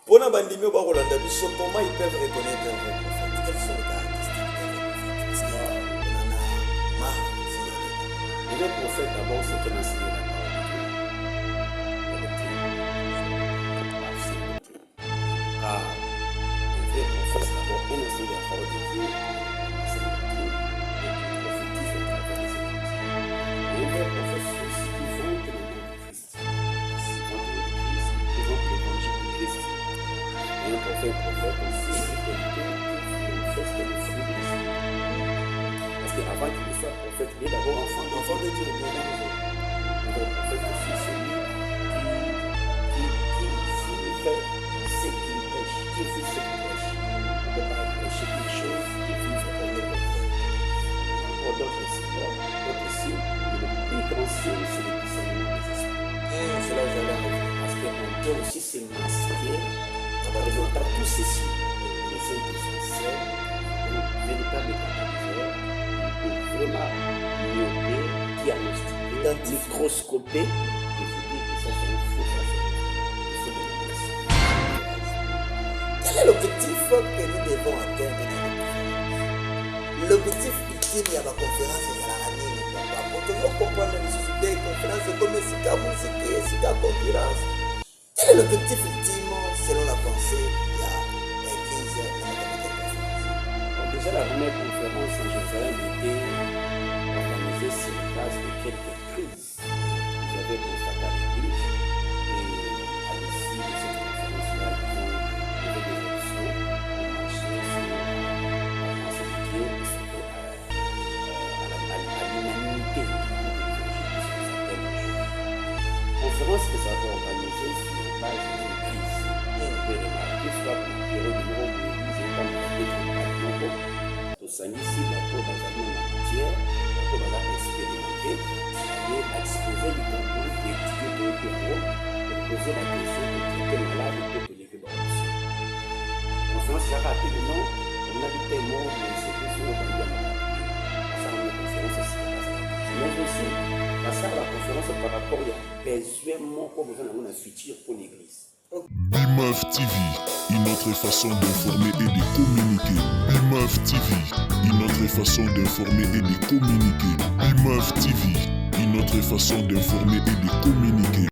Pour la bandimio, comment ils peuvent reconnaître un vrai prophète? Quelles sont les caractéristiques d'un vrai prophète? Parce qu'on en a marre. Le vrai prophète, d'abord, c'est un enseigné la parole de Dieu. La doctrine. Car un vrai prophète, c'est d'abord un enseigné la parole de Dieu. C'est la doctrine. Et il prophétise au travers des églises. Et un vrai prophète, c'est aussi qui vante le nom de Christ. Qui vante le nom de Christ, qui vante l'évangile de Christ. Et un prophète aussi, c'est quelqu'un qui manifeste le fruit de l'esprit. Parce qu'avant qu'il ne soit prophète, il est d'abord enfant de Dieu. Le vrai prophète aussi, c'est lui qui vit ce qu'il prêche, qui vit ce qu'il prêche. On ne peut pas prêcher quelque chose qui vivre au même temps. Encore d'autres signes, mais le plus grand signe, c'est le discernement des esprits. C'est là où j'allais arriver. Parce qu'on peut aussi se masquer en présentant tous ces signes. Les signes qui sont sincères, un véritable catalyseur, il peut vraiment myoper, diagnostiquer, microscoper, et vous dire que ça c'est un faux, ça c'est il faut demander ça. Quel est l'objectif que nous devons atteindre dans le conférence? L'objectif ultime de la conférence est la année. Pour toujours comprendre les sociétés, les conférences comme Sika Musique, Sika Conférence. Quel est l'objectif ultime selon la pensée de l'Église de la conférence? Déjà, la première conférence en Jérusalem était organisée sur la base de quelques crises que j'avais constatées à l'Église. Et à l'issue de cette conférence-là, il y avait des options pour marcher sur la pensée de Dieu et surtout à l'humanité de l'évangile sur certaines choses. Conférence que ça a été organisée sur la base d'une crise. Vous pouvez remarquer, soit pour le période de l'Europe de l'Église et comme tosangisi bato bazali na matière bato baza expérimenté ye baexpose likambo étudier toyoki yango epose baquestion totraite malade mpe toleve baoption conférence ezaka te leno omonaki te mo mesepe solo bandi ya malade basala na conférence esika bazala mais aussi basala baconférence par rapport ya besoin moko besoin nango na futur pour l'église. BIMAF TV, une autre façon d'informer et de communiquer. BIMAF TV, une autre façon d'informer et de communiquer. BIMAF TV, une autre façon d'informer et de communiquer.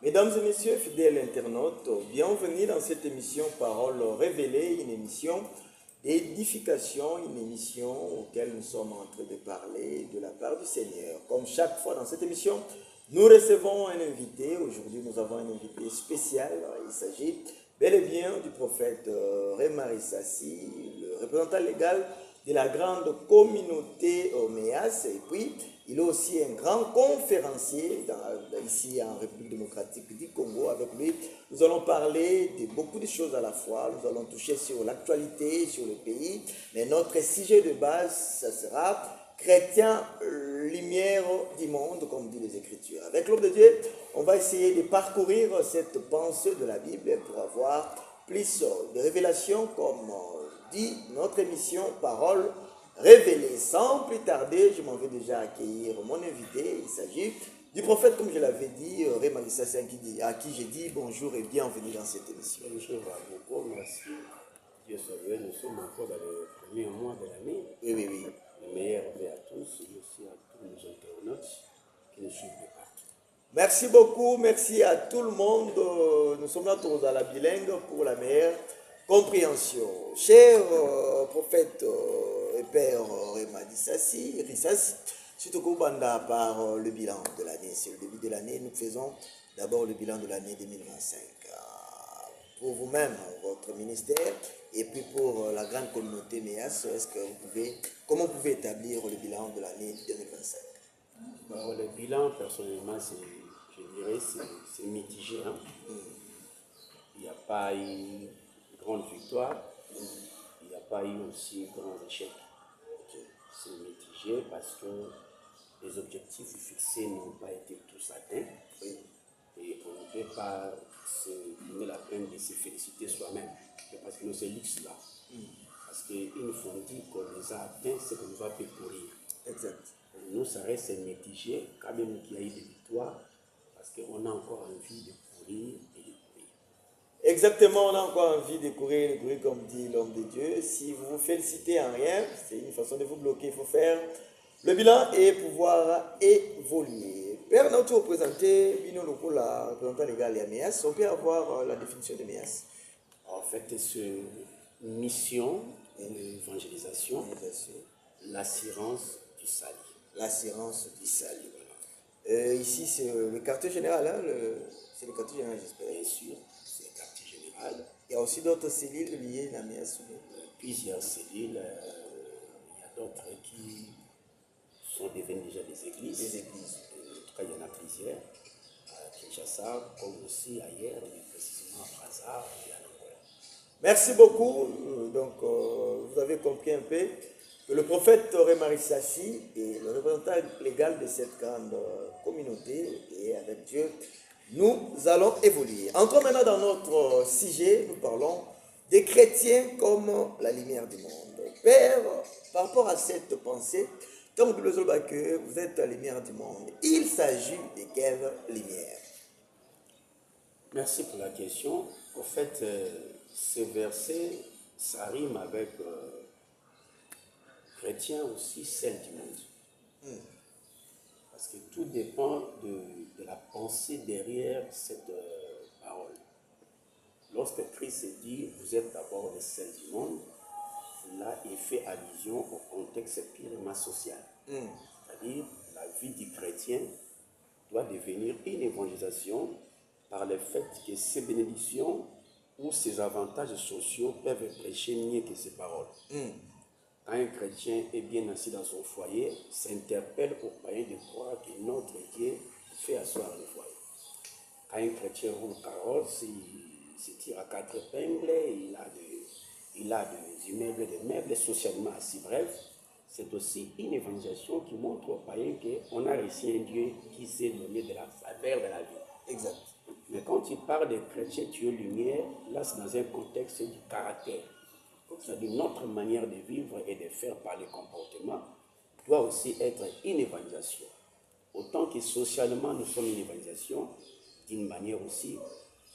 Mesdames et messieurs, fidèles internautes, bienvenue dans cette émission Parole révélée, une émission d'édification, une émission auquel nous sommes en train de parler de la part du Seigneur. Comme chaque fois dans cette émission, nous recevons un invité. Aujourd'hui, nous avons un invité spécial. Il s'agit bel et bien du prophète Rémarie Sassi, le représentant légal de la grande communauté Oméas. Et puis, il est aussi un grand conférencier ici en République démocratique du Congo. Avec lui, nous allons parler de beaucoup de choses à la fois. Nous allons toucher sur l'actualité, sur le pays. Mais notre sujet de base, ce sera chrétien, lumière du monde, comme dit les Écritures. Avec l'homme de Dieu, on va essayer de parcourir cette pensée de la Bible pour avoir plus de révélations, comme dit notre émission Parole révélée. Sans plus tarder, je m'en vais déjà accueillir mon invité. Il s'agit du prophète, comme je l'avais dit, Rémarie Sassi, à qui j'ai dit bonjour et bienvenue dans cette émission. Bonjour à beaucoup, merci. Dieu soit loué, nous sommes encore dans le premier mois de l'année. Oui. Le meilleur vœu à tous et aussi à tous nos internautes qui nous suivent de partout. Merci beaucoup, merci à tout le monde. Nous sommes là tous à la bilingue pour la meilleure compréhension. Cher prophète et père Rémarie Sassi, surtout Koubanda par le bilan de l'année. C'est le début de l'année. Nous faisons d'abord le bilan de l'année 2025. Pour vous-même, votre ministère, et puis pour la grande communauté MEAS, comment vous pouvez établir le bilan de l'année 2025? Le bilan, personnellement, je dirais, c'est mitigé. Hein? Il n'y a pas eu grande victoire, il n'y a pas eu aussi grand échec. C'est mitigé parce que les objectifs fixés n'ont pas été tous atteints. Et on ne peut pas se donner la peine de se féliciter soi-même. Parce que nous, c'est luxe là. Parce qu'une fois dit qu'on les a atteints, c'est qu'on va plus courir. Exact. Nous, ça reste mitigé, quand même qu'il y a eu des victoires, parce qu'on a encore envie de courir et de courir. Exactement, on a encore envie de courir comme dit l'homme de Dieu. Si vous vous félicitez en rien, c'est une façon de vous bloquer. Il faut faire le bilan et pouvoir évoluer. Père, nous te représenter, la représentant légal et MES. On peut avoir la définition de MES. En fait, c'est une mission d'évangélisation, l'assurance du salut. L'assurance du salut. Voilà. Ici, c'est le quartier général. Hein, c'est le quartier général, j'espère. Bien sûr, c'est le quartier général. Il y a aussi d'autres cellules liées à la MES. Plusieurs cellules. Il y a d'autres qui sont devenues déjà des églises. Des églises. En tout cas, il y en a plusieurs. À Kinshasa, comme aussi ailleurs, mais précisément à Brazza et à Angola. Merci beaucoup. Donc, vous avez compris un peu que le prophète Rémari Sassi est le représentant légal de cette grande communauté et avec Dieu, nous allons évoluer. Entrons maintenant dans notre sujet. Nous parlons des chrétiens comme la lumière du monde. Père, par rapport à cette pensée, comme que vous êtes la lumière du monde, il s'agit de quelle lumière? Merci pour la question. En fait, ce verset, ça rime avec chrétien aussi, celle du monde. Parce que tout dépend de la pensée derrière cette parole. Lorsque Christ dit, vous êtes d'abord le sel du monde, là, il fait allusion au contexte purement social. C'est-à-dire, la vie du chrétien doit devenir une évangélisation par le fait que ces bénédictions ou ces avantages sociaux peuvent prêcher mieux que ces paroles. Quand un chrétien est bien assis dans son foyer, ça interpelle aux païens de croire que notre Dieu fait asseoir le foyer. Quand un chrétien roule carrosse, il se tire à quatre épingles, il a des meubles socialement assis. Bref, c'est aussi une évangélisation qui montre aux païens qu'on a reçu un Dieu qui s'est donné de la faveur de la vie. Exact. Mais quand tu parles de chrétiens, tu es lumière, là c'est dans un contexte du caractère. C'est-à-dire notre manière de vivre et de faire par les comportements doit aussi être une évangélisation. Autant que socialement nous sommes une évangélisation, d'une manière aussi,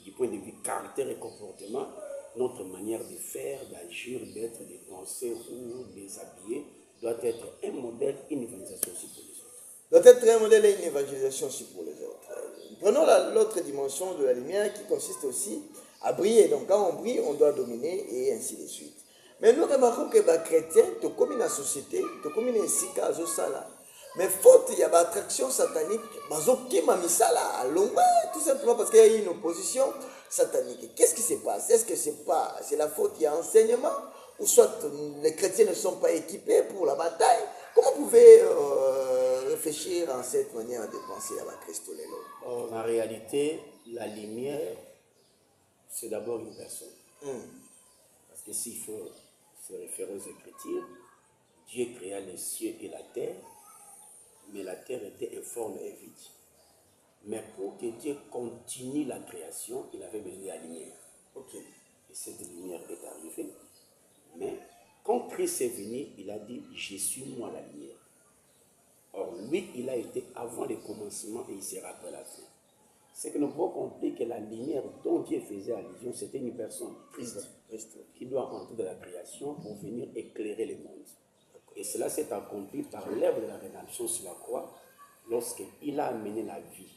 du point de vue caractère et comportement, notre manière de faire, d'agir, d'être, de penser ou de s'habiller doit être un modèle, une évangélisation aussi pour les autres. Doit être un modèle et une évangélisation aussi pour les autres. Prenons l'autre dimension de la lumière qui consiste aussi à briller. Donc quand on brille, on doit dominer et ainsi de suite. Mais nous remarquons que les chrétiens, comme la société, comme les sika, mais faute, il y a une attraction satanique, tout simplement parce qu'il y a une opposition satanique. Qu'est-ce qui se passe? Est-ce que c'est la faute, il y a enseignement, ou soit les chrétiens ne sont pas équipés pour la bataille? Comment vous pouvez réfléchir en cette manière de penser à la Christ? En réalité, la lumière, c'est d'abord une personne. Parce que s'il faut se référer aux Écritures, Dieu créa les cieux et la terre, mais la terre était informe et vide. Mais pour que Dieu continue la création, il avait besoin de la lumière. Et cette lumière est arrivée. Mais quand Christ est venu, il a dit, je suis moi la lumière. Or, lui, il a été avant le commencement et il sera après la fin. C'est que nous pouvons comprendre que la lumière dont Dieu faisait allusion, c'était une personne, Christ, qui doit entrer dans la création pour venir éclairer le monde. Et cela s'est accompli par l'œuvre de la rédemption sur la croix, lorsqu'il a amené la vie.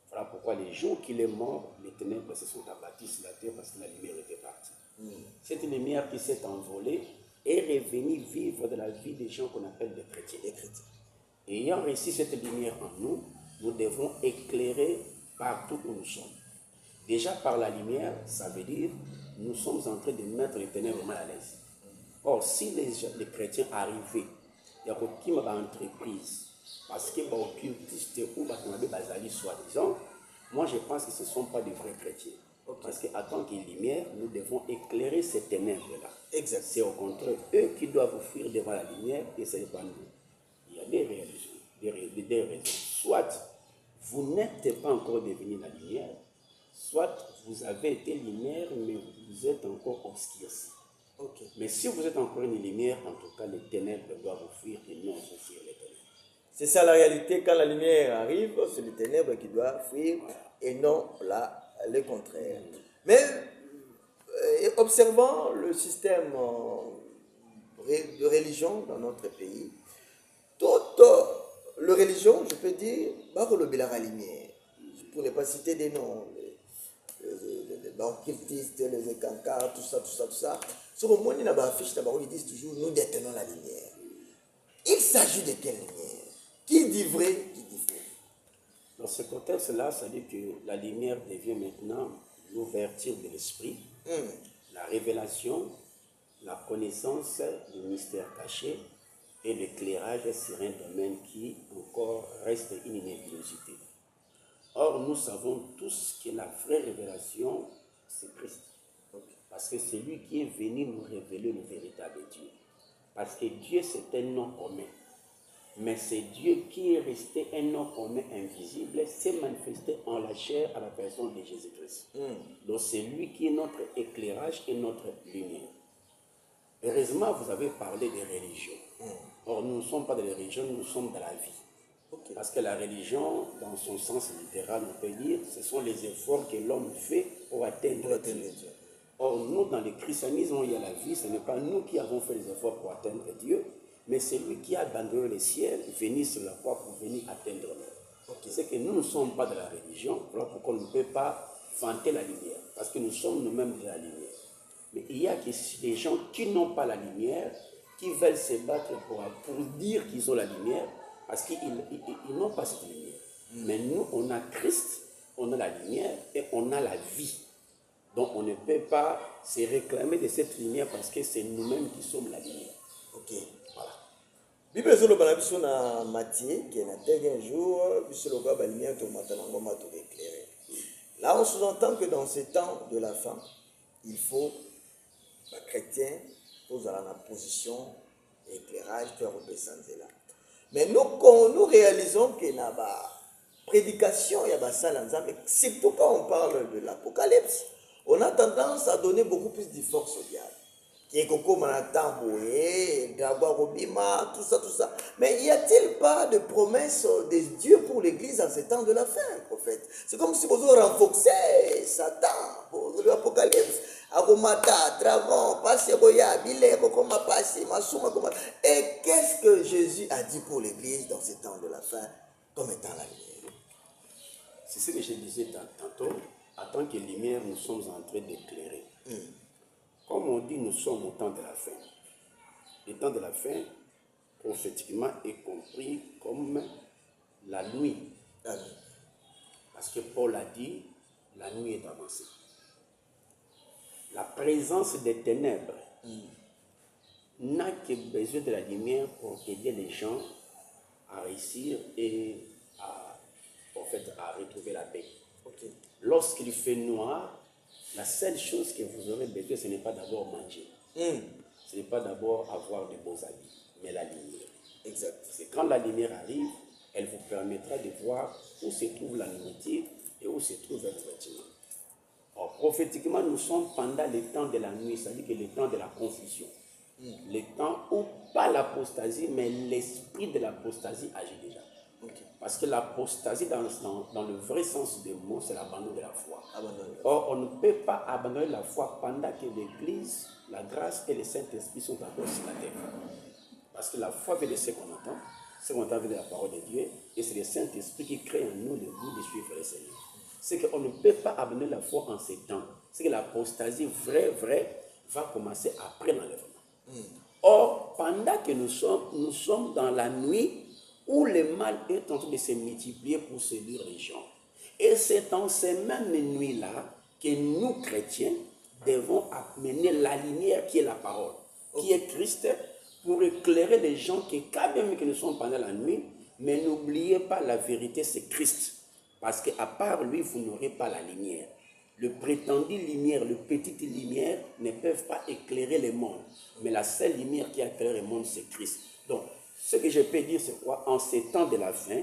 Voilà pourquoi les jours qu'il est mort, les ténèbres se sont abattues sur la terre parce que la lumière était partie. Cette lumière qui s'est envolée est revenue vivre de la vie des gens qu'on appelle des chrétiens. Et ayant reçu cette lumière en nous, nous devons éclairer partout où nous sommes. Déjà par la lumière, ça veut dire nous sommes en train de mettre les ténèbres mal à l'aise. Or, si les chrétiens arrivaient, il y a aucune entreprise, parce que les occultistes ou les bazali soi-disant, moi je pense que ce ne sont pas des vrais chrétiens. Parce qu'en tant que lumière, nous devons éclairer ces ténèbres-là. C'est au contraire eux qui doivent fuir devant la lumière et ce n'est pas nous. Il y a des raisons. Soit vous n'êtes pas encore devenu la lumière, soit vous avez été lumière, mais vous êtes encore obscurci. Ok. Mais si vous êtes encore une lumière, en tout cas, les ténèbres doivent vous fuir et non vous fuir les ténèbres. C'est ça la réalité. Quand la lumière arrive, c'est les ténèbres qui doivent fuir et non le contraire. Mais observant le système de religion dans notre pays, toute la religion, je peux dire, la lumière. Pour ne pas citer des noms, les banquetistes, les écancars, tout ça. Sur le monde, ils disent toujours, nous détenons la lumière. Il s'agit de quelle lumière? Qui dit vrai, qui dit faux? Dans ce contexte-là, ça dit que la lumière devient maintenant l'ouverture de l'esprit, la révélation, la connaissance du mystère caché et l'éclairage sur un domaine qui encore reste une nébulosité. Or, nous savons tous que la vraie révélation, c'est Christ. Parce que c'est lui qui est venu nous révéler le véritable Dieu. Parce que Dieu, c'est un nom commun. Mais c'est Dieu qui est resté un nom commun invisible, s'est manifesté en la chair à la personne de Jésus-Christ. Donc c'est lui qui est notre éclairage et notre lumière. Heureusement, vous avez parlé des religions. Or, nous ne sommes pas dans les religions, nous sommes dans la vie. Parce que la religion, dans son sens littéral, on peut dire, ce sont les efforts que l'homme fait pour atteindre Dieu. Or, nous, dans le christianisme, il y a la vie, ce n'est pas nous qui avons fait les efforts pour atteindre Dieu, mais c'est lui qui a abandonné le ciel, venu sur la croix pour venir atteindre nous. C'est que nous ne sommes pas de la religion, voilà pourquoi on ne peut pas vanter la lumière, parce que nous sommes nous-mêmes de la lumière. Mais il y a des gens qui n'ont pas la lumière, qui veulent se battre pour dire qu'ils ont la lumière, parce qu'ils n'ont pas cette lumière. Mais nous, on a Christ, on a la lumière et on a la vie. Donc on ne peut pas se réclamer de cette lumière parce que c'est nous-mêmes qui sommes la lumière. Ok. Voilà. Bible est le balabiso na Matthieu qui est na un jour, puisque le gars lumière tout matin éclairé. Là, on sous-entend que dans ces temps de la fin, il faut les chrétiens posent dans la position d'éclairage faire obéissance là. Mais nous réalisons que dans la prédication, il y a ça mais surtout quand on parle de l'Apocalypse, on a tendance à donner beaucoup plus de force au diable. Tout ça. Mais y a-t-il pas de promesse de Dieu pour l'Église en ces temps de la fin, prophète? C'est comme si vous renforcez Satan pour l'Apocalypse. Et qu'est-ce que Jésus a dit pour l'Église dans ces temps de la fin comme étant la lumière? C'est ce que je disais tantôt. En tant que lumière, nous sommes en train d'éclairer. Comme on dit, nous sommes au temps de la fin. Le temps de la fin, prophétiquement, est compris comme la nuit. Parce que Paul a dit, la nuit est avancée. La présence des ténèbres n'a que besoin de la lumière pour aider les gens à réussir et à retrouver la paix. Lorsqu'il fait noir, la seule chose que vous aurez besoin, ce n'est pas d'abord manger. Ce n'est pas d'abord avoir de beaux habits, mais la lumière. Exact. C'est quand la lumière arrive, elle vous permettra de voir où se trouve la nourriture et où se trouve votre vêtement. Or, prophétiquement, nous sommes pendant le temps de la nuit, c'est-à-dire que le temps de la confusion. Le temps où, pas l'apostasie, mais l'esprit de l'apostasie agit déjà. Parce que l'apostasie, dans le vrai sens du mot, c'est l'abandon de la foi. Or, on ne peut pas abandonner la foi pendant que l'Église, la grâce et le Saint-Esprit sont encore sur la terre. Parce que la foi vient de ce qu'on entend vient de la parole de Dieu, et c'est le Saint-Esprit qui crée en nous le goût de suivre le Seigneur. C'est qu'on ne peut pas abandonner la foi en ces temps. C'est que l'apostasie vraie, va commencer après l'enlèvement. Or, pendant que nous sommes dans la nuit, où le mal est en train de se multiplier pour séduire les gens. Et c'est dans ces mêmes nuits-là que nous, chrétiens, devons amener la lumière qui est la parole, qui est Christ, pour éclairer les gens qui, quand même que nous sommes pendant la nuit, mais n'oubliez pas la vérité, c'est Christ. Parce qu'à part lui, vous n'aurez pas la lumière. Le prétendu lumière, le petite lumière ne peuvent pas éclairer le monde. Mais la seule lumière qui éclaire le monde, c'est Christ. Donc, ce que je peux dire, c'est quoi? En ces temps de la fin,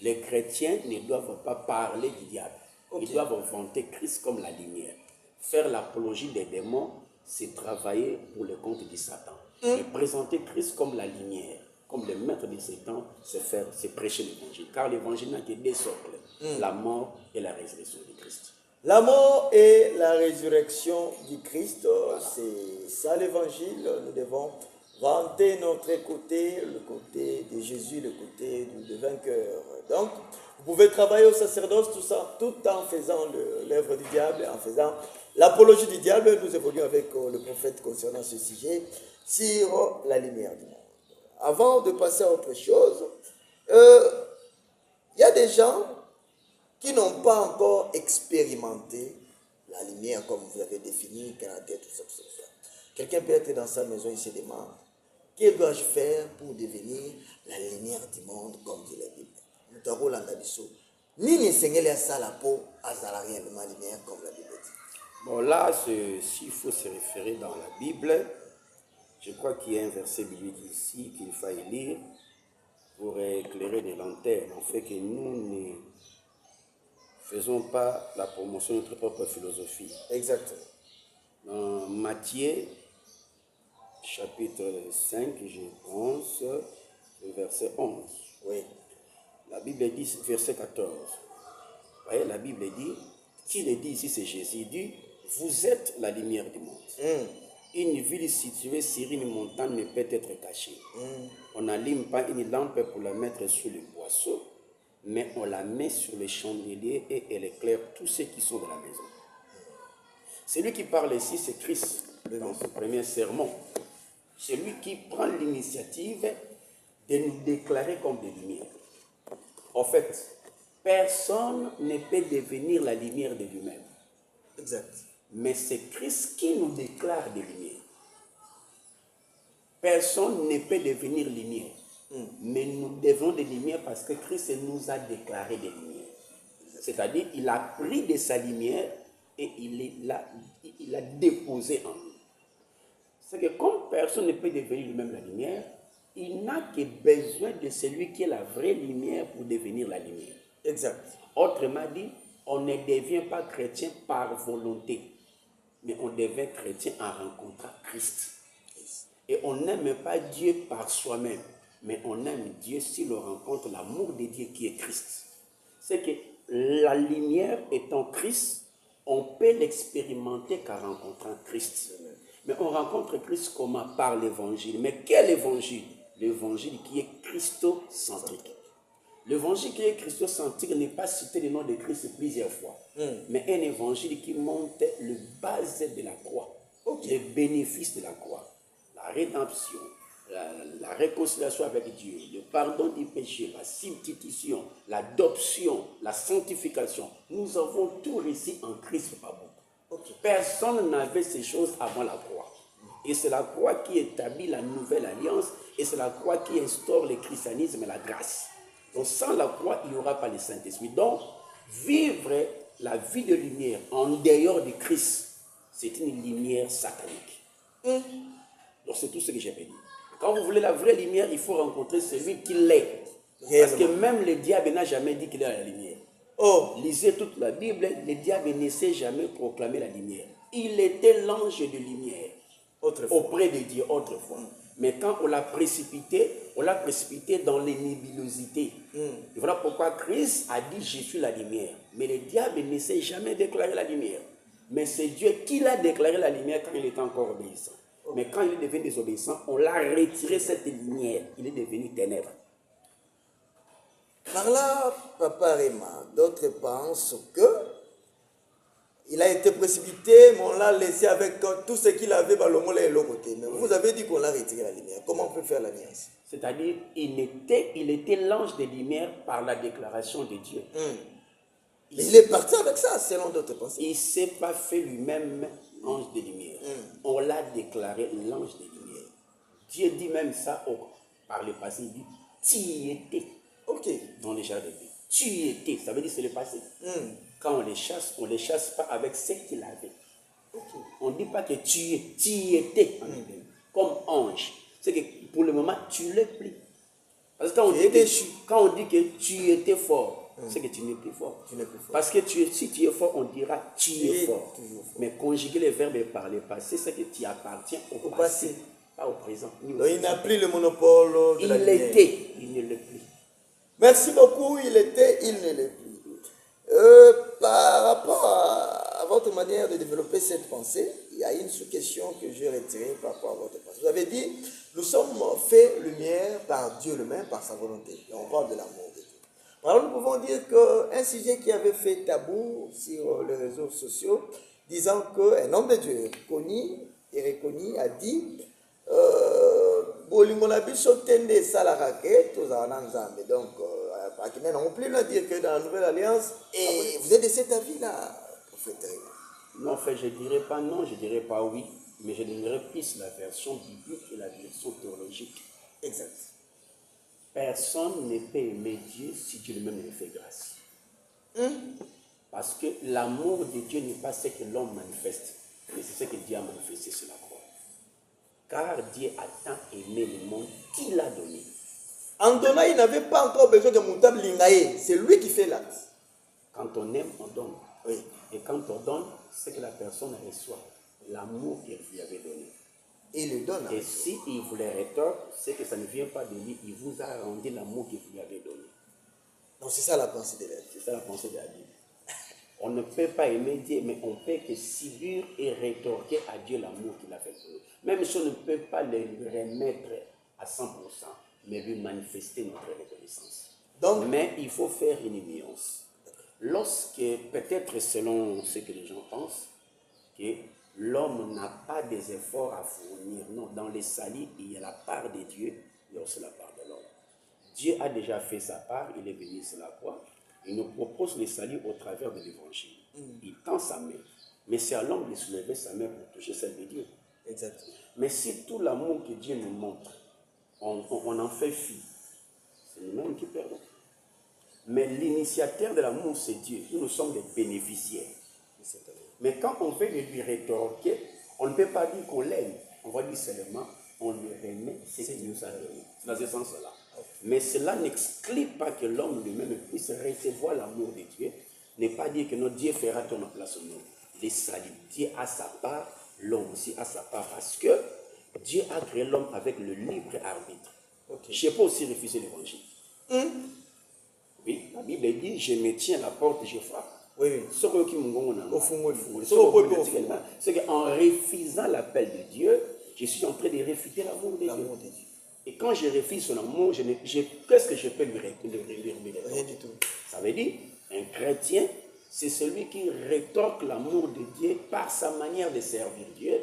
les chrétiens ne doivent pas parler du diable. Ils doivent vanter Christ comme la lumière. Faire l'apologie des démons c'est travailler pour le compte de Satan. Mais présenter Christ comme la lumière, comme le maître de ces temps, c'est prêcher l'évangile. Car l'évangile n'a que deux socles, la mort et la résurrection de Christ. La mort et la résurrection du Christ, c'est ça l'évangile. Nous devons vanter notre côté, le côté de Jésus, le côté du vainqueur. Donc, vous pouvez travailler au sacerdoce, tout ça, tout en faisant l'œuvre du diable, en faisant l'apologie du diable. Nous évoluons avec le prophète concernant ce sujet, sur la lumière du monde. Avant de passer à autre chose, il y a des gens qui n'ont pas encore expérimenté la lumière comme vous avez défini, Canada, tout ça, tout ça, tout ça. Quelqu'un peut être dans sa maison, il se demande, que dois-je faire pour devenir la lumière du monde, comme dit la Bible. Ni Seigneur à ça la peau, à ça réellement lumière, comme la Bible dit. Bon, là, s'il faut se référer dans la Bible, je crois qu'il y a un verset biblique ici qu'il faille lire pour éclairer les lanternes, en fait que nous ne faisons pas la promotion de notre propre philosophie. Exactement. Dans Matthieu, chapitre 5, je pense, le verset 11. Oui. La Bible dit, verset 14. Vous voyez, la Bible dit, qui le dit ici, c'est Jésus, il dit, vous êtes la lumière du monde. Une ville située sur une montagne ne peut être cachée. On n'allume pas une lampe pour la mettre sous le boisseau, mais on la met sur le chandelier et elle éclaire tous ceux qui sont dans la maison. Celui qui parle ici, c'est Christ, dans son premier sermon. C'est lui qui prend l'initiative de nous déclarer comme des lumières. En fait, personne ne peut devenir la lumière de lui-même. Exact. Mais c'est Christ qui nous déclare des lumières. Personne ne peut devenir lumière. Mais nous devons des lumières parce que Christ nous a déclaré des lumières. C'est-à-dire, il a pris de sa lumière et il l'a déposé en nous. C'est que comme personne ne peut devenir lui-même la lumière, il n'a que besoin de celui qui est la vraie lumière pour devenir la lumière. Exact. Autrement dit, on ne devient pas chrétien par volonté, mais on devient chrétien en rencontrant Christ. Et on n'aime pas Dieu par soi-même, mais on aime Dieu si l'on rencontre l'amour de Dieu qui est Christ. C'est que la lumière étant Christ, on peut l'expérimenter qu'en rencontrant Christ. Mais on rencontre Christ comment? Par l'évangile. Mais quel évangile? L'évangile qui est christocentrique. L'évangile qui est christocentrique n'est pas cité le nom de Christ plusieurs fois, mais un évangile qui montre le base de la croix, les bénéfices de la croix, la rédemption, la réconciliation avec Dieu, le pardon du péché, la substitution, l'adoption, la sanctification. Nous avons tout réussi en Christ par beaucoup. Personne n'avait ces choses avant la croix. Et c'est la croix qui établit la nouvelle alliance et c'est la croix qui instaure le christianisme et la grâce. Donc sans la croix, il n'y aura pas le Saint-Esprit. Donc, vivre la vie de lumière en dehors de Christ, c'est une lumière satanique. Donc c'est tout ce que j'ai dit. Quand vous voulez la vraie lumière, il faut rencontrer celui qui l'est. Parce que même le diable n'a jamais dit qu'il est la lumière. Lisez toute la Bible, le diable ne sait jamais proclamer la lumière. Il était l'ange de lumière auprès de Dieu autrefois. Mais quand on l'a précipité dans les nébulosités. Et voilà pourquoi Christ a dit « Je suis la lumière ». Mais le diable ne sait jamais déclarer la lumière. Mais c'est Dieu qui l'a déclaré la lumière quand il était encore obéissant. Mais quand il est devenu désobéissant, on l'a retiré cette lumière. Il est devenu ténèbres. Par là, Papa Réma, d'autres pensent que il a été précipité, mais on l'a laissé avec tout ce qu'il avait dans le monde et l'autre côté. Mais vous avez dit qu'on l'a retiré la lumière. Comment on peut faire l'alliance? C'est-à-dire, il était l'ange de lumière par la déclaration de Dieu. Il est parti avec ça, selon d'autres pensées. Il ne s'est pas fait lui-même ange de lumière. On l'a déclaré l'ange de lumière. Dieu dit même ça par le passé. Il dit, tu y étais. Dans les jardins. Tu y étais. Ça veut dire c'est le passé. Quand on les chasse pas avec ce qu'il avait. On ne dit pas que tu y étais. Comme ange. C'est que pour le moment, tu l'es plus. Parce que quand on dit que tu étais fort, c'est que tu n'es plus fort. Tu n'es plus fort. Parce que si tu es fort, on dira tu es fort. Toujours fort. Mais conjuguer les verbes par le passé, c'est que tu appartiens au passé, pas au présent. Donc il n'a plus le monopole de la lumière. Il l'était, il ne l'est plus. Merci beaucoup, il était, il ne l'est plus. Par rapport à votre manière de développer cette pensée, il y a une sous-question que j'ai retirée par rapport à votre pensée. Vous avez dit, nous sommes faits lumière par Dieu lui-même, par sa volonté. Et on parle de l'amour de Dieu. Alors nous pouvons dire qu'un sujet qui avait fait tabou sur les réseaux sociaux, disant qu'un homme de Dieu connu et reconnu a dit donc, on peut dire que dans la nouvelle alliance, et vous êtes de cet avis-là, prophète. Non, en fait, je ne dirais pas non, je ne dirais pas oui, mais je donnerais plus la version biblique et la version théologique. Exact. Personne ne peut aimer Dieu si Dieu lui-même lui fait grâce. Parce que l'amour de Dieu n'est pas ce que l'homme manifeste, mais c'est ce que Dieu a manifesté sur la croix. Car Dieu a tant aimé le monde qu'il a donné. En donnant, il n'avait pas encore besoin de Moutab Lingaye. C'est lui qui fait l'acte. Quand on aime, on donne. Oui. Et quand on donne, c'est que la personne reçoit l'amour qu'il lui avait donné. Il le donne. Et si il vous le rétorque, c'est que ça ne vient pas de lui. Il vous a rendu l'amour qu'il lui avait donné. Donc c'est ça la pensée de la Bible. C'est ça la pensée de la Bible. On ne peut pas aimer Dieu, mais on peut que subir et rétorquer à Dieu l'amour qu'il a fait pour nous. Même si on ne peut pas le remettre à 100%, mais lui manifester notre reconnaissance. Donc, mais il faut faire une nuance. Lorsque, peut-être selon ce que les gens pensent, que l'homme n'a pas des efforts à fournir, non, dans les salis, il y a la part de Dieu, il y a aussi la part de l'homme. Dieu a déjà fait sa part, il est venu sur la croix. Il nous propose le salut au travers de l'évangile. Il tend sa main. Mais c'est à l'homme de soulever sa main pour toucher celle de Dieu. Exactement. Mais si tout l'amour que Dieu nous montre, on en fait fi, c'est nous-mêmes qui perdons. Mais l'initiateur de l'amour, c'est Dieu. Nous sommes des bénéficiaires. Mais quand on veut lui rétorquer, on ne peut pas dire qu'on l'aime. On va dire seulement, on lui remet ce qu'il nous a donné. C'est dans ce sens-là. Mais cela n'exclut pas que l'homme lui-même puisse recevoir l'amour de Dieu. Ne pas dire que notre Dieu fera ton place au nom. Les salut. Dieu a sa part, l'homme aussi a sa part. Parce que Dieu a créé l'homme avec le libre arbitre. Je ne peux pas aussi refuser l'évangile. Oui, la Bible dit, je me tiens à la porte et je frappe. Oui. C'est qu'en refusant l'appel de Dieu, je suis en train de réfuter l'amour de Dieu. Et quand je refuse son amour, qu'est-ce que je peux lui répondre? Rien du tout. Ça veut dire, un chrétien, c'est celui qui rétorque l'amour de Dieu par sa manière de servir Dieu,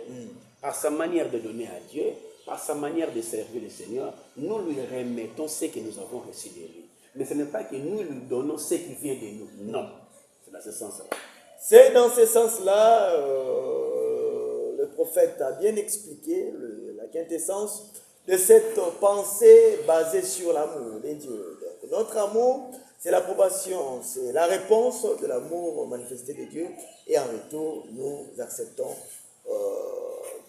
par sa manière de donner à Dieu, par sa manière de servir le Seigneur. Nous lui remettons ce que nous avons reçu de lui. Mais ce n'est pas que nous lui donnons ce qui vient de nous. Non. C'est dans ce sens-là. C'est dans ce sens-là, le prophète a bien expliqué la quintessence de cette pensée basée sur l'amour de Dieu. Donc, notre amour, c'est l'approbation, c'est la réponse de l'amour manifesté de Dieu. Et en retour, nous acceptons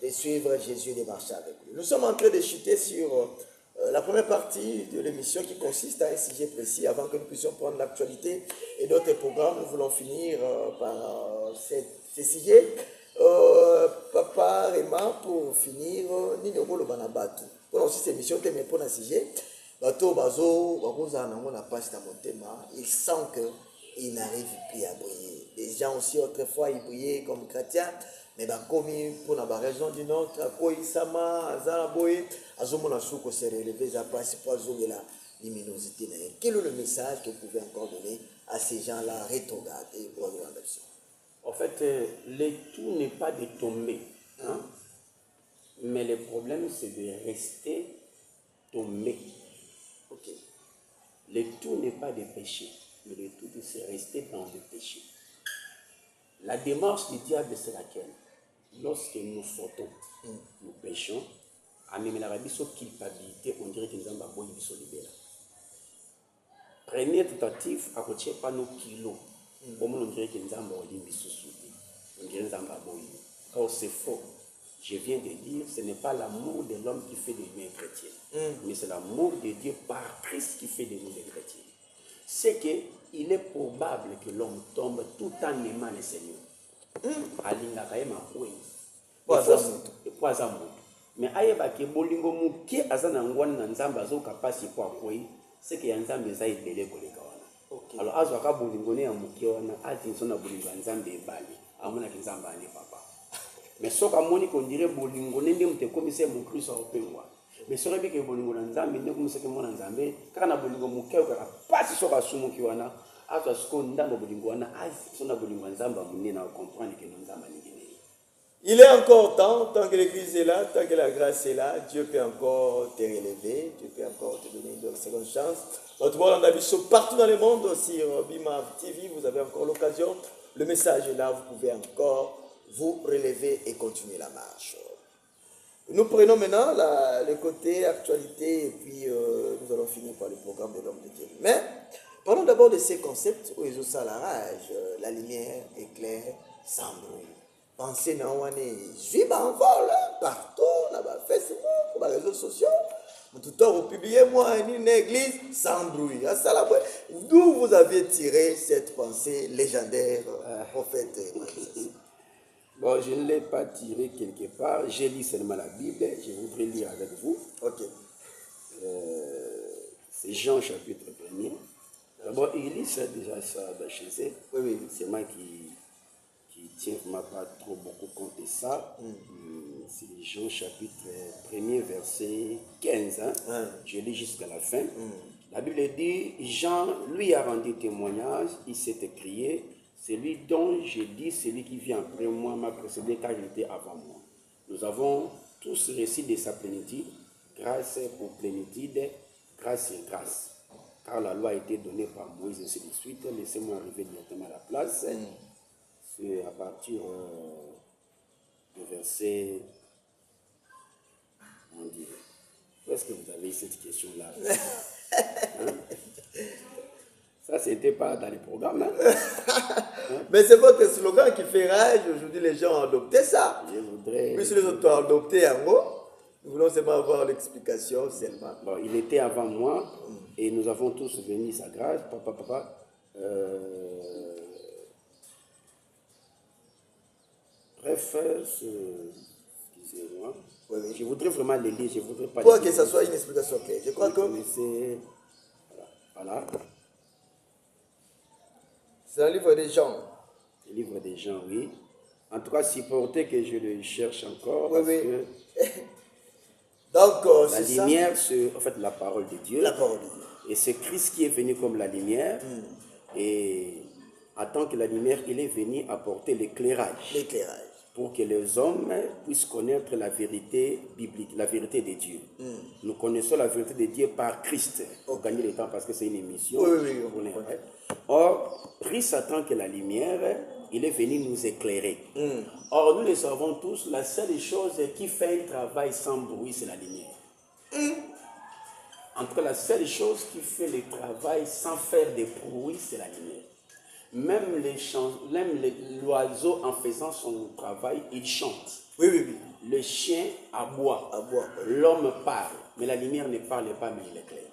de suivre Jésus et de marcher avec lui. Nous sommes en train de chuter sur la première partie de l'émission qui consiste à un sujet précis avant que nous puissions prendre l'actualité et d'autres programmes. Nous voulons finir par ces sujets. Papa Rema, pour finir, Nino le Banabatu. Pour aussi cette émission, mais pour un sujet, Bato Bazo, il sent qu'il n'arrive plus à briller. Les gens aussi, autrefois, ils brillaient comme chrétiens, mais comme pour la raison d'une autre, se relever, la luminosité. Quel est le message que vous pouvez encore donner à ces gens-là rétrogrades pour l'adoption? En fait, le tout n'est pas de tomber. Hein? Mais le problème, c'est de rester tombé. Okay. Le tout n'est pas de pécher, mais le tout, c'est rester dans le péché. La démarche du diable, c'est laquelle? Lorsque nous fautons, nous péchons, à même la culpabilité, on dirait que nous avons besoin de se libérer. Prenez tentative à côté pas nos kilos. Comme on dirait que nous avons besoin de se souder. On dirait que nous avons besoin. Or, c'est faux. Je viens de dire, ce n'est pas l'amour de l'homme qui fait de nous des chrétiens, mais c'est l'amour de Dieu par Christ qui fait de nous des chrétiens. c'est qu'il est probable que l'homme tombe tout en aimant le Seigneur. Alingaka ye makweni. Poaza moto. Mais ayeba ke bolingo muke azana ngwana na nzambe azoka pasi kwa kwei, c'est que nzambe eza ebele koleka wana. Alors azwaka bolingo ne ya muke wana atinso na bolingo ya nzambe ebali. Amona ke nzambe ane papa. Mais soka moni qu'on dirait bolingo nende mte komise mu Kristo opengwa. Mais soka bi ke bolingo na nzambe ne komise ke mona nzambe kaka na bolingo muke okaka pasi soka sumu ki wana. Il est encore temps, tant que l'église est là, tant que la grâce est là, Dieu peut encore te relever, Dieu peut encore te donner une seconde chance. Partout dans le monde, sur Bima TV, vous avez encore l'occasion. Le message est là, vous pouvez encore vous relever et continuer la marche. Nous prenons maintenant le côté actualité et puis nous allons finir par le programme de l'homme de Dieu. Mais parlons d'abord de ces concepts où ils ont ça la rage, la lumière éclaire sans bruit. Pensez dans un juif en vol partout, là-bas, Facebook, sur les réseaux sociaux. Tout le temps, vous publiez moi une église sans bruit. D'où vous avez tiré cette pensée légendaire, prophète? Bon, je ne l'ai pas tiré quelque part. J'ai lu seulement la Bible. Je voudrais lire avec vous. Ok. C'est Jean chapitre 1er. D'abord, il lit ça déjà ça chez eux. Oui. C'est moi qui tiens vraiment pas trop beaucoup compte de ça. C'est Jean chapitre 1er, verset 15. Je lis jusqu'à la fin. La Bible dit, Jean lui a rendu témoignage, il s'est écrié, celui dont je dis, celui qui vient après moi m'a précédé car il était avant moi. Nous avons tous récit de sa plénitude, grâce pour plénitude, grâce et grâce. Car la loi a été donnée par Moïse et ainsi de suite. Laissez-moi arriver directement à la place. C'est à partir du verset... On dit, où est-ce que vous avez cette question-là? Ça, c'était pas dans les programmes. Mais c'est votre slogan qui fait rage. Aujourd'hui, les gens ont adopté ça. Je voudrais... Puis les autres ont adopté en gros. Nous voulons seulement avoir l'explication seulement. Bon, il était avant moi et nous avons tous béni sa grâce. Bref, excusez-moi. Oui. Je voudrais vraiment le lire. Je voudrais pas. Pour que ça soit une explication, ok. Je crois que. Voilà. C'est un livre des gens. Le livre des gens, oui. En tout cas, supportez que je le cherche encore. Oui, parce oui. Que donc, la lumière, c'est en fait la parole de Dieu. La parole de Dieu. Et c'est Christ qui est venu comme la lumière. Et en tant que la lumière, il est venu apporter l'éclairage. L'éclairage. Pour que les hommes puissent connaître la vérité biblique, la vérité de Dieu. Nous connaissons la vérité de Dieu par Christ. Pour gagner le temps parce que c'est une émission. Oui. Or, Christ en tant que la lumière, il est venu nous éclairer. Or, nous le savons tous, la seule chose qui fait un travail sans bruit, c'est la lumière. En tout cas, la seule chose qui fait le travail sans faire de bruit, c'est la lumière. Même l'oiseau, en faisant son travail, il chante. Oui. Le chien aboie. Aboie. L'homme parle. Mais la lumière ne parle pas, mais il éclaire.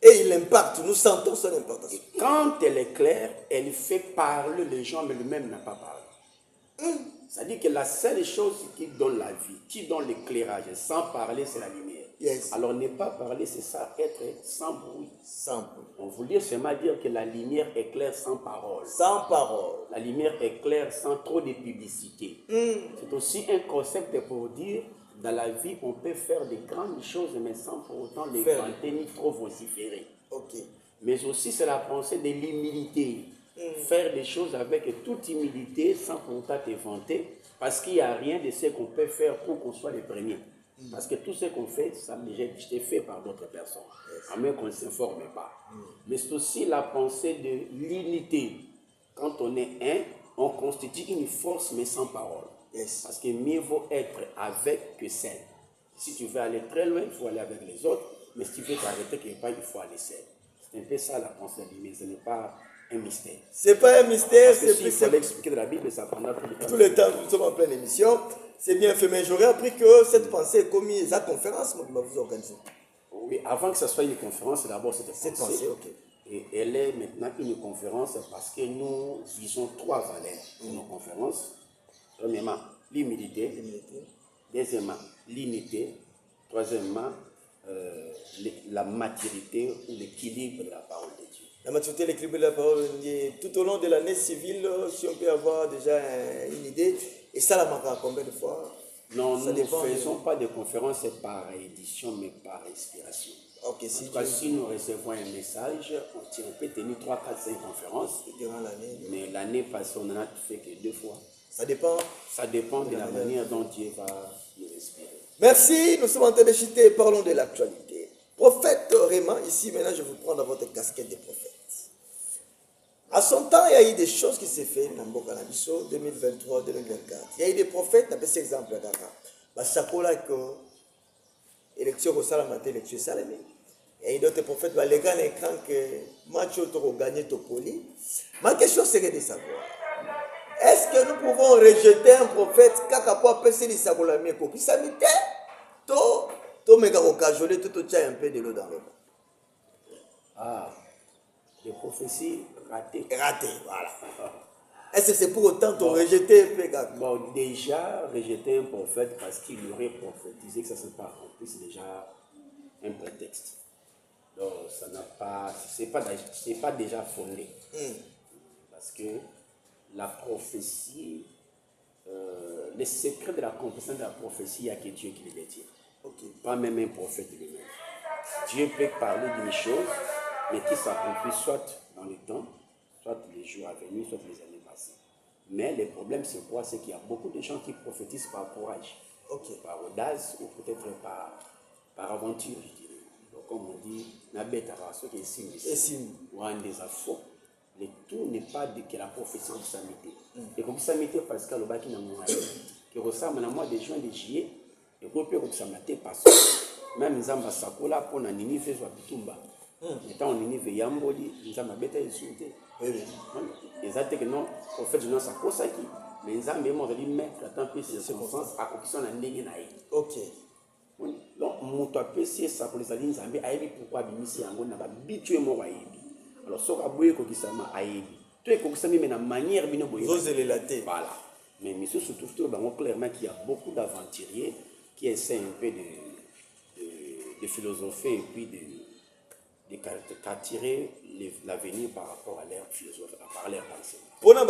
Et il impacte. Nous sentons son importance. Et quand elle éclaire, elle fait parler les gens, mais lui-même n'a pas parlé. C'est-à-dire que la seule chose qui donne la vie, qui donne l'éclairage, sans parler, c'est la lumière. Yes. Alors ne pas parler, c'est ça, être sans bruit. Sans bruit. On voulait seulement dire que la lumière éclaire sans parole. Sans parole. La lumière éclaire sans trop de publicité. C'est aussi un concept pour dire, dans la vie, on peut faire de grandes choses, mais sans pour autant les vanter ni trop vociférer. Ok. Mais aussi, c'est la pensée de l'humilité. Faire des choses avec toute humilité, sans pour autant te vanter, parce qu'il n'y a rien de ce qu'on peut faire pour qu'on soit les premiers. Parce que tout ce qu'on fait, ça a déjà été fait par d'autres personnes, à moins qu'on ne s'informe pas. Mais c'est aussi la pensée de l'unité. Quand on est un, on constitue une force, mais sans parole. Yes. Parce que mieux vaut être avec que seul. Si tu veux aller très loin, il faut aller avec les autres. Mais si tu veux t'arrêter quelque part, il faut aller seul. C'est un peu ça la pensée de l'humain. Ce n'est pas un mystère. C'est pas un mystère. Parce que s'il fallait expliquer de la Bible, ça prendra tout le temps. Tout le temps, nous sommes en pleine émission. C'est bien fait, mais j'aurais appris que cette pensée est commise à conférence, moi, qui va vous organiser. Oui, avant que ça soit une conférence, c'est d'abord cette pensée. Ok. Et elle est maintenant une conférence parce que nous visons 3 valeurs pour nos conférences. Premièrement, l'humilité. Deuxièmement, l'unité. Troisièmement, la maturité ou l'équilibre de la parole de Dieu. La maturité, l'équilibre de la parole, tout au long de l'année civile, si on peut avoir déjà une idée, et ça la marque combien de fois? Non, nous ne faisons pas de conférences par édition, mais par inspiration. Ok, en tout cas, si nous recevons un message, on peut tenir 3, 4, 5 conférences. Durant l'année. Mais l'année passée, on n'en a fait que 2 fois. Ça dépend. Ça dépend de la manière dont Dieu va nous inspirer. Merci, nous sommes en train de chuter, parlons de l'actualité. Prophète Réma, ici maintenant je vous prends dans votre casquette de prophète. À son temps, il y a eu des choses qui s'est fait dans Mboka Nabiso 2023-2024. Il y a eu des prophètes, on a cet exemple là. Basakola que élection au Salamate, élection Salamé. Il y a eu d'autres prophètes, les gars n'écran que match auto gagné Topoli. Ma question serait de savoir, est-ce que nous pouvons rejeter un prophète quand on peut passer les Sakolami et puis ça m'était to mega occasionné tout un peu de l'eau dans le bain. Ah, des prophéties ratées. Ratées, voilà. Est-ce que c'est pour autant de rejeter un peu? Bon, déjà, rejeter un prophète parce qu'il aurait prophétisé que ça ne s'est pas accompli, c'est déjà un prétexte. Donc, ça n'a pas, c'est pas déjà fondé. Parce que la prophétie, le secret de l'accomplissement de la prophétie, il n'y a que Dieu qui le détient. Pas même un prophète lui-même. Dieu peut parler d'une chose, mais qui s'accomplit soit dans le temps, soit les jours à venir, soit les années passées. Mais le problème, c'est quoi? C'est qu'il y a beaucoup de gens qui prophétisent par courage, par audace ou peut-être par aventure, je dirais. Donc, comme on dit, ou un des affaux. Le tout n'est pas de que la prophétie de samité. Et comme samité, parce que le baki n'a pas qui ressemble à moi des gens de juillet, et qu'on peut samité parce que même Nzamba Sakola pour la Ninive soit Bitumba. Étant en Ninive Yamboli, Nzamba Beta est insulté. Exactement que non, au fait, je n'en sais pas ça qui. Mais Nzamba est mort de lui mettre la tempête de circonstances à condition de n'engager. Ok. Donc, mon tapé, c'est ça pour les alliés Nzamba, aïe pourquoi Bimisi Yango n'a pas bitué mon aïe. Alors, ce que vous avez aïe. Tu es comme ça, mais la manière de vous allez la tête. Voilà. Mais monsieur, surtout, clairement qu'il y a beaucoup d'aventuriers qui essaient un peu de philosopher et puis d'attirer l'avenir par rapport à leur philosophie, par leur pensée. Pour nous,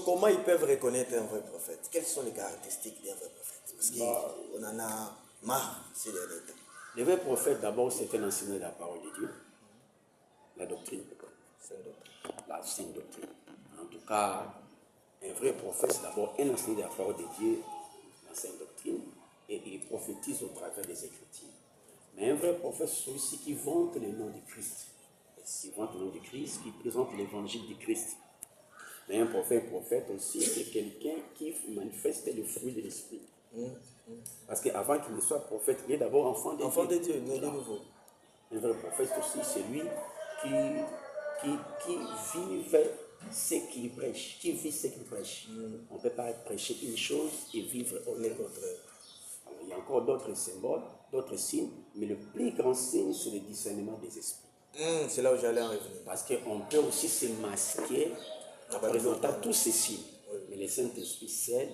comment ils peuvent reconnaître un vrai prophète? Quelles sont les caractéristiques d'un vrai prophète? Parce qu'on en a marre ces derniers temps. Le vrai prophète, d'abord, c'est un enseignant de la parole de Dieu, la doctrine, la sainte doctrine. En tout cas, un vrai prophète, c'est d'abord un enseignant de la parole de Dieu, la sainte doctrine, et il prophétise au travers des Écritures. Mais un vrai prophète, c'est celui qui vante le nom de Christ. Qui vante le nom de Christ, qui présente l'évangile de Christ. Mais un prophète aussi, c'est quelqu'un qui manifeste le fruit de l'esprit. Parce qu'avant qu'il ne soit prophète, il est d'abord enfant de Dieu. Enfant de Dieu, né de nouveau. Un vrai prophète aussi, c'est lui qui vive ce qu'il prêche, qui vit ce qu'il prêche. On ne peut pas prêcher une chose et vivre autre. Il y a encore d'autres symboles, d'autres signes, mais le plus grand signe, c'est le discernement des esprits. C'est là où j'allais en revenir. Parce qu'on peut aussi se masquer en présentant tous ces signes. Mais le Saint-Esprit seul,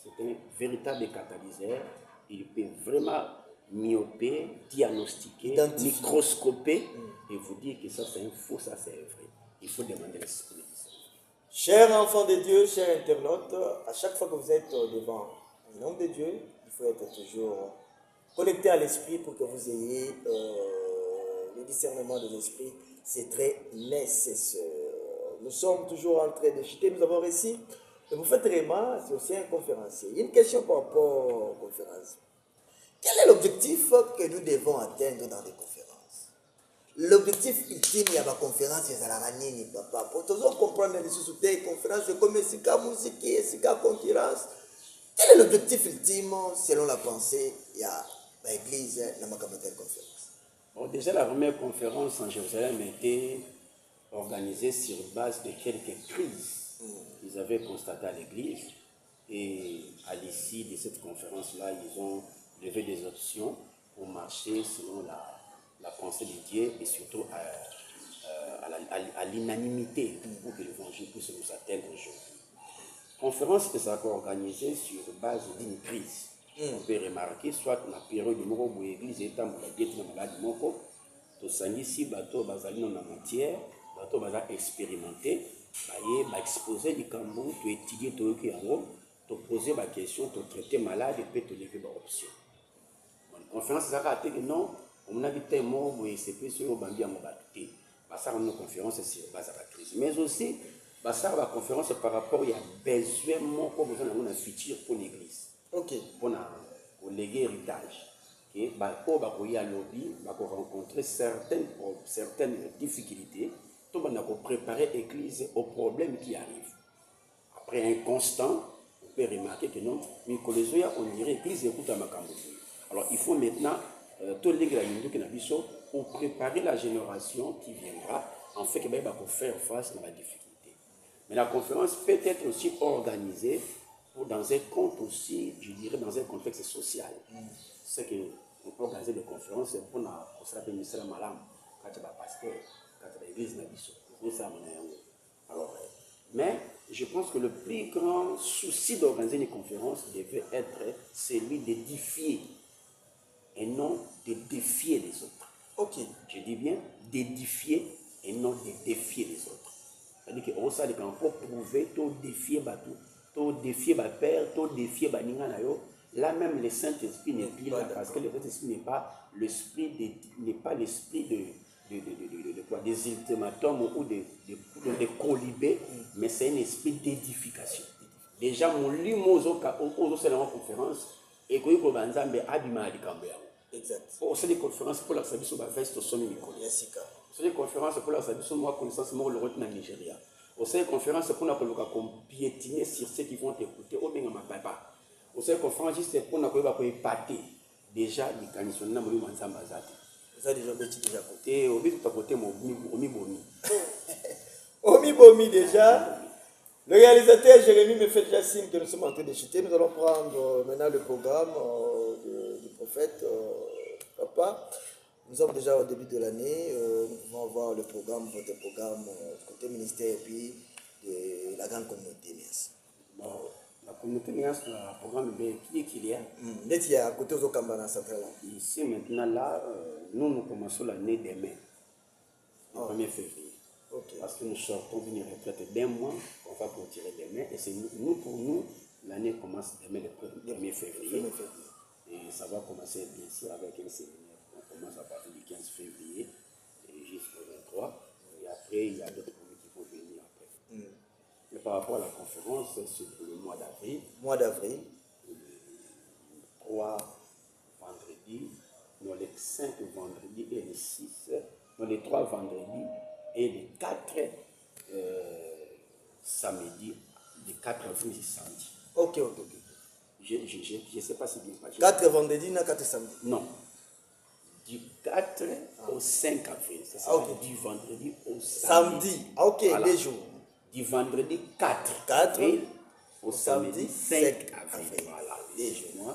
c'est un véritable catalyseur. Il peut vraiment myoper, diagnostiquer, microscoper et vous dire que ça c'est un faux, ça c'est vrai. Il faut demander l'Esprit. Chers enfants de Dieu, chers internautes, à chaque fois que vous êtes devant un homme de Dieu, il faut être toujours connecté à l'Esprit pour que vous ayez le discernement de l'Esprit. C'est très nécessaire. Nous sommes toujours en train de chuter. Nous avons réussi. Le prophète Réma, c'est aussi un conférencier. Il y a une question par rapport aux conférences. Quel est l'objectif que nous devons atteindre dans les conférences? L'objectif ultime de la conférence, c'est la ranini, papa. Pour toujours comprendre les sous des conférences, comme Sika musique et Sika concurrence. Quel est l'objectif ultime, selon la pensée, il y a l'église, la Macabotelle conférence? Bon, déjà, la première conférence en Jérusalem était organisée sur base de quelques crises qu'ils avaient constatées à l'église. Et à l'issue de cette conférence-là, ils ont levé des options pour marcher selon la pensée de Dieu et surtout à l'unanimité pour que l'évangile puisse nous atteindre aujourd'hui. Conférence que ça a organisée sur base d'une crise. On peut remarquer, soit dans la période où l'église est en malade, tout ça ici, bateau bazali dans la matière, bateau bazali expérimenté, exposer du Cambon, tu étudier tout qui en haut, tu poser ma question, tu traiter malade et puis tu lever ma option. La conférence, ça a été que non, on a dit un mot, mais c'est plus sur le bambi à mon bateau. Ça a une conférence sur base à la crise. Mais aussi, ça a une conférence par rapport à besoin, besoin d'un futur pour l'église. Ok. Pour léguer héritage. Pour lobby, rencontrer certaines difficultés, tout le monde préparer l'église aux problèmes qui arrivent. Après un constant, on peut remarquer que non, mais on dirait que l'église écoute à Makambo. Alors il faut maintenant, tout le monde pour préparer la génération qui viendra, en fait, pour faire face à la difficulté. Mais la conférence peut être aussi organisée dans un compte aussi, je dirais, dans un contexte social. C'est qu'on peut organiser des conférences pour se rappeler ministère malam, quand il y a pasteur, quand il y a l'église, alors, mais je pense que le plus grand souci d'organiser une conférence devait être celui d'édifier et non de défier les autres. Ok. Je dis bien d'édifier et non de défier les autres. C'est-à-dire qu'on s'est dit qu'on peut prouver, tout défier Batou. Tout défier ma père, tout défier ma ninga nayo. Là même le Saint-Esprit n'est plus là parce que le Saint-Esprit n'est pas l'esprit des ultimatums ou des colibés, mais c'est un esprit d'édification. Déjà mon limoso c'est la conférence et que pour banzambe abima adikambé. Exact. On fait des conférences pour la service au veste au sommet Nicolas. Yessika. C'est des conférences pour la service moi connaissance moi le retour en Nigeria. Au sein de conférence pour nous piétiner sur ceux qui vont écouter au bien ma papa. Au sein de conférence juste pour nous épater déjà les canissons na moli manzamba zati. Ça déjà petit déjà côté. Et au but de côté mon omi bomi. Omi bomi déjà. Le réalisateur Jérémy me fait déjà signe que nous sommes en train de chuter. Nous allons prendre maintenant le programme du prophète papa. Nous sommes déjà au début de l'année, nous pouvons voir le programme, votre programme, côté ministère et puis de la grande communauté. Bon, la communauté, le programme qui y a. Il y a à côté de Kambana Central. Ici, maintenant, là, nous commençons l'année demain, le 1er février. Okay. Parce que nous sortons d'une retraite d'un mois, on va retirer demain. Et c'est nous, pour nous, l'année commence demain le 1er février. Et ça va commencer bien sûr avec un séminaire. On commence à partir du 15 février jusqu'au 23. Et après, il y a d'autres produits qui vont venir après. Et par rapport à la conférence, c'est pour le mois d'avril. Mois d'avril. Le 3 vendredi, non, les 5 vendredis et les 6, non, les 3 vendredis et les 4 samedi, les 4 avril et samedi. Ok. Je ne sais pas si bien passé. 4 vendredis, 4 samedi. Non. Du 4 au 5 avril. C'est ça. Du vendredi au samedi. Ok, voilà. Les jours. Du vendredi 4 avril au samedi 5 avril. Voilà, les jours.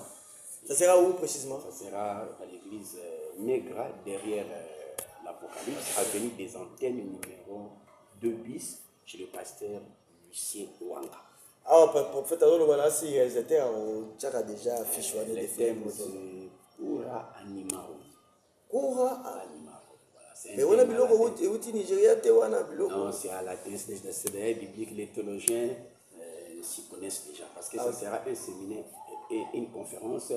Ça sera où précisément? Ça sera à l'église Maigre, derrière l'Apocalypse, avenue des Antennes, numéro 2 bis, chez le pasteur Lucien Ouanga. Ah, prophète alors le si réalisateur tu as déjà affiché les thèmes Kura Animao. Kura Animao. Mais on a biloko outi Nigeria te wana biloko. Non, c'est à la thèse des CDR bibliques, les théologiens s'y connaissent déjà parce que ça sera un séminaire et une conférence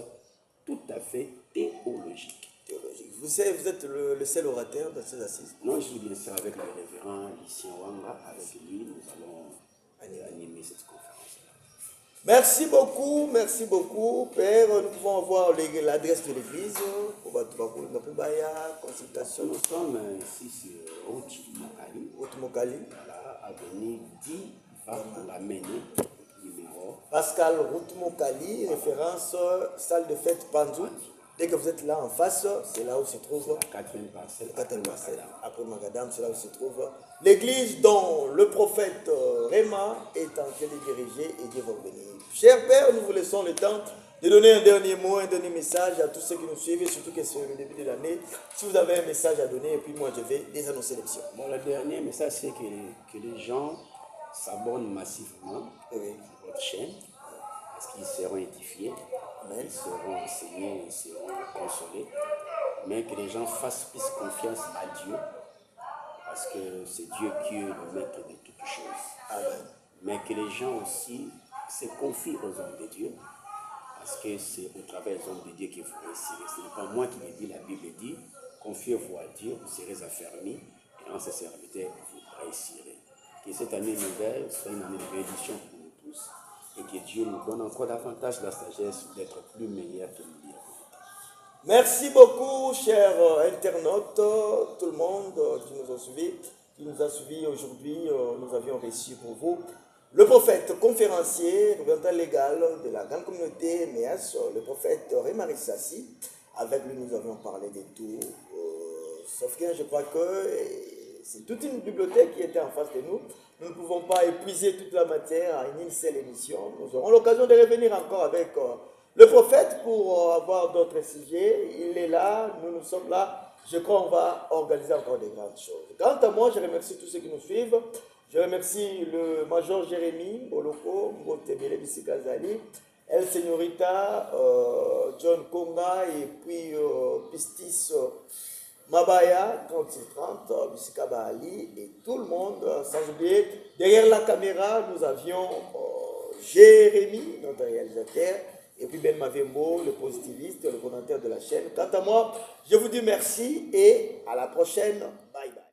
tout à fait théologique. Vous êtes le seul orateur de ces assises? Non, je suis bien sûr avec le révérend Lucien Ouanga. Avec lui, nous allons animer cette conférence. Merci beaucoup, Père. Nous pouvons avoir l'adresse de l'église pour la consultation. Nous sommes ici sur Route Mokali. Voilà, avenue 10 la Méné, numéro. Pascal Route Mokali, référence salle de fête Panzou. Dès que vous êtes là en face, c'est là où se trouve la 4e parcelle. Après Magadam, c'est là où se trouve l'église dont le prophète Réma est en train de diriger et Dieu va venir. Cher Père, nous vous laissons le temps de donner un dernier mot, un dernier message à tous ceux qui nous suivent, et surtout que c'est le début de l'année. Si vous avez un message à donner, et puis moi je vais désannoncer l'émission. Bon, le dernier message, c'est que les gens s'abonnent massivement à votre chaîne, parce qu'ils seront édifiés, ils seront enseignés, ils seront consolés, mais que les gens fassent plus confiance à Dieu, parce que c'est Dieu qui est le maître de toutes choses. Amen. Mais que les gens aussi se confient aux hommes de Dieu, parce que c'est au travers des hommes de Dieu que vous réussirez. Ce n'est pas moi qui le dis, la Bible dit, confiez-vous à Dieu, vous serez affermis, et en ce serviteur, vous réussirez. Que cette année nouvelle soit une année de bénédiction pour nous tous, et que Dieu nous donne encore davantage la sagesse d'être plus meilleurs que nous. Merci beaucoup, chers internautes, tout le monde qui nous a suivis aujourd'hui. Nous avions reçu pour vous le prophète conférencier, représentant légal de la grande communauté MEAS, le prophète Rémarie Sassi. Avec lui, nous avions parlé de tout. Sauf que je crois que c'est toute une bibliothèque qui était en face de nous. Nous ne pouvons pas épuiser toute la matière à une seule émission. Nous aurons l'occasion de revenir encore avec le prophète pour avoir d'autres sujets. Il est là, nous sommes là. Je crois qu'on va organiser encore de grandes choses. Quant à moi, je remercie tous ceux qui nous suivent. Je remercie le major Jérémy Boloko, Mbotebele Bissikazali, El Señorita, John Konga et puis Pistis Mabaya, 30 Bissika Ali et tout le monde. Sans oublier, derrière la caméra, nous avions Jérémy, notre réalisateur, et puis Ben Mavembo, le positiviste, le commentateur de la chaîne. Quant à moi, je vous dis merci et à la prochaine. Bye bye.